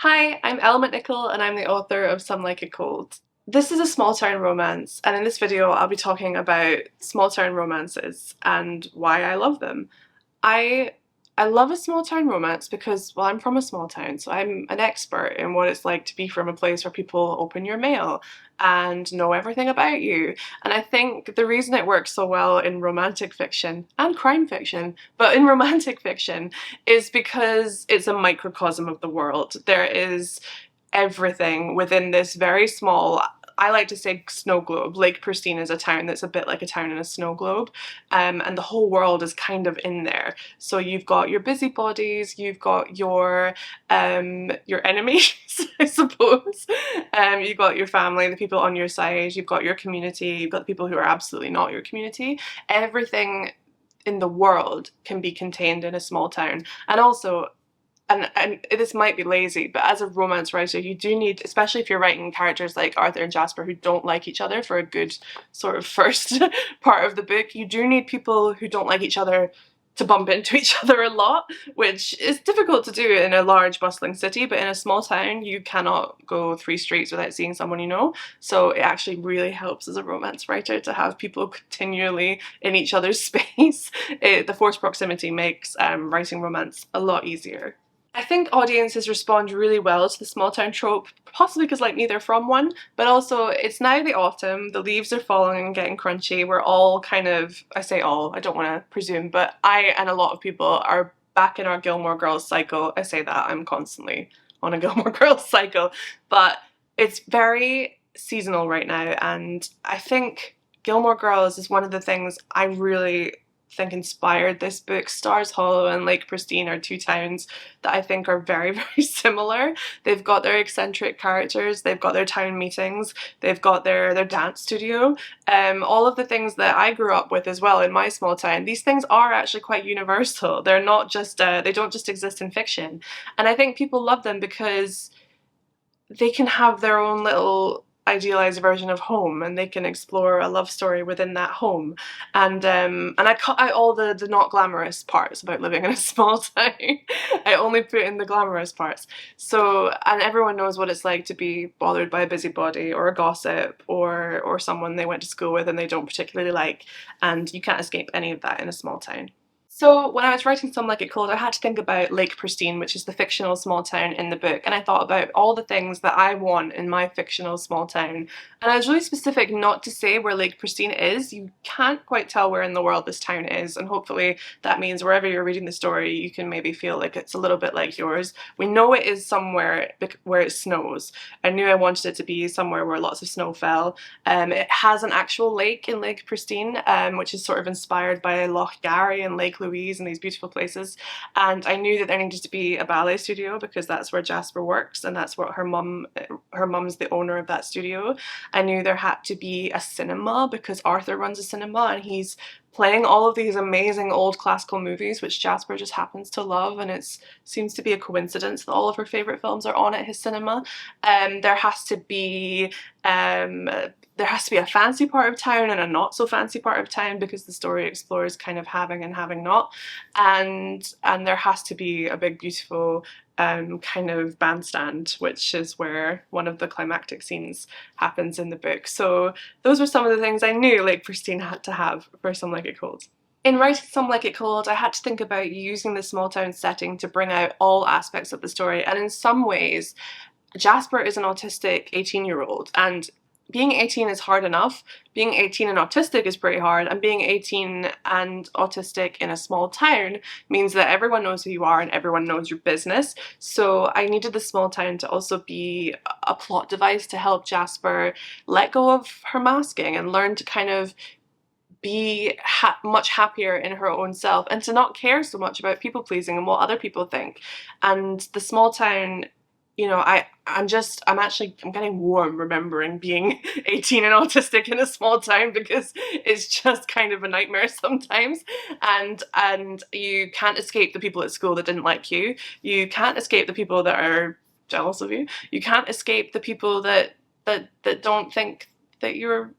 Hi, I'm Elle McNicholl and I'm the author of Some Like It Cold. This is a small town romance, and in this video I'll be talking about small town romances and why I love them. I I love a small town romance because, well, I'm from a small town, so I'm an expert in what it's like to be from a place where people open your mail and know everything about you. And I think the reason it works so well in romantic fiction and crime fiction, but in romantic fiction, is because it's a microcosm of the world. There is everything within this very small, I like to say, snow globe. Lake Pristine is a town that's a bit like a town in a snow globe, and the whole world is kind of in there. So you've got your busybodies, you've got your enemies, I suppose. You've got your family, the people on your side, you've got your community, you've got the people who are absolutely not your community. Everything in the world can be contained in a small town. And also, and this might be lazy, but as a romance writer, you do need, especially if you're writing characters like Arthur and Jasper who don't like each other for a good sort of first part of the book, you do need people who don't like each other to bump into each other a lot, which is difficult to do in a large bustling city, but in a small town you cannot go 3 streets without seeing someone you know. So it actually really helps as a romance writer to have people continually in each other's space. The forced proximity makes writing romance a lot easier. I think audiences respond really well to the small town trope, possibly because, like me, they're from one, but also it's now the autumn, the leaves are falling and getting crunchy, we're all kind of, I say all, I don't want to presume, but I and a lot of people are back in our Gilmore Girls cycle. I say that, I'm constantly on a Gilmore Girls cycle, but it's very seasonal right now, and I think Gilmore Girls is one of the things I really think inspired this book. Stars Hollow and Lake Pristine are two towns that I think are very, very similar. They've got their eccentric characters, they've got their town meetings, they've got their dance studio, all of the things that I grew up with as well in my small town. These things are actually quite universal. They're not just, they don't just exist in fiction. And I think people love them because they can have their own little idealized version of home, and they can explore a love story within that home. And I cut out all the not glamorous parts about living in a small town. I only put in the glamorous parts. So, and everyone knows what it's like to be bothered by a busybody or a gossip or someone they went to school with and they don't particularly like, and you can't escape any of that in a small town. So when I was writing Some Like It Cold, I had to think about Lake Pristine, which is the fictional small town in the book, and I thought about all the things that I want in my fictional small town. And I was really specific not to say where Lake Pristine is. You can't quite tell where in the world this town is, and hopefully that means wherever you're reading the story, you can maybe feel like it's a little bit like yours. We know it is somewhere where it snows. I knew I wanted it to be somewhere where lots of snow fell. It has an actual lake in Lake Pristine, which is sort of inspired by Loch Garry and Lake Louise and these beautiful places. And I knew that there needed to be a ballet studio because that's where Jasper works and that's what her mum's the owner of that studio. I knew there had to be a cinema because Arthur runs a cinema and he's playing all of these amazing old classical movies which Jasper just happens to love, and it seems to be a coincidence that all of her favourite films are on at his cinema. There has to be a fancy part of town and a not so fancy part of town because the story explores kind of having and having not, and there has to be a big beautiful kind of bandstand, which is where one of the climactic scenes happens in the book. So those were some of the things I knew Lake Pristine had to have for Some Like It Cold. In writing Some Like It Cold, I had to think about using the small town setting to bring out all aspects of the story, and in some ways Jasper is an autistic 18-year-old, and being 18 is hard enough. Being 18 and autistic is pretty hard, and being 18 and autistic in a small town means that everyone knows who you are and everyone knows your business. So I needed the small town to also be a plot device to help Jasper let go of her masking and learn to kind of be much happier in her own self and to not care so much about people pleasing and what other people think. And the small town, you know, I'm getting warm remembering being 18 and autistic in a small town because it's just kind of a nightmare sometimes. And you can't escape the people at school that didn't like you. You can't escape the people that are jealous of you. You can't escape the people that don't think that you're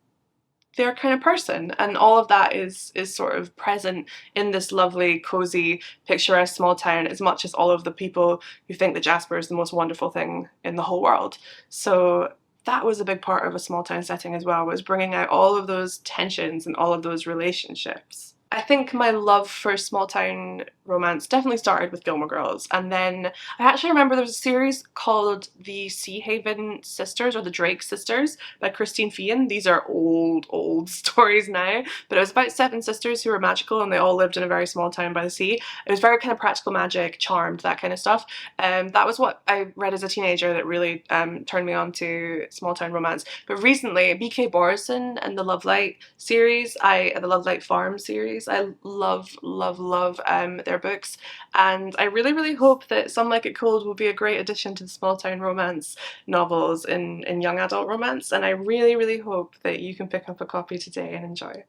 their kind of person, and all of that is sort of present in this lovely, cozy, picturesque small town, as much as all of the people who think that Jasper is the most wonderful thing in the whole world. So that was a big part of a small town setting as well, was bringing out all of those tensions and all of those relationships. I think my love for small town romance definitely started with Gilmore Girls, and then I actually remember there was a series called the Sea Haven Sisters, or the Drake Sisters, by Christine Feehan. These are old stories now, but it was about 7 sisters who were magical and they all lived in a very small town by the sea. It was very kind of practical magic, charmed, that kind of stuff. That was what I read as a teenager that really turned me on to small town romance. But recently, B.K. Borison and the Lovelight series, the Lovelight Farm series, I love their books, and I really hope that Some Like It Cold will be a great addition to the small town romance novels in young adult romance, and I really hope that you can pick up a copy today and enjoy.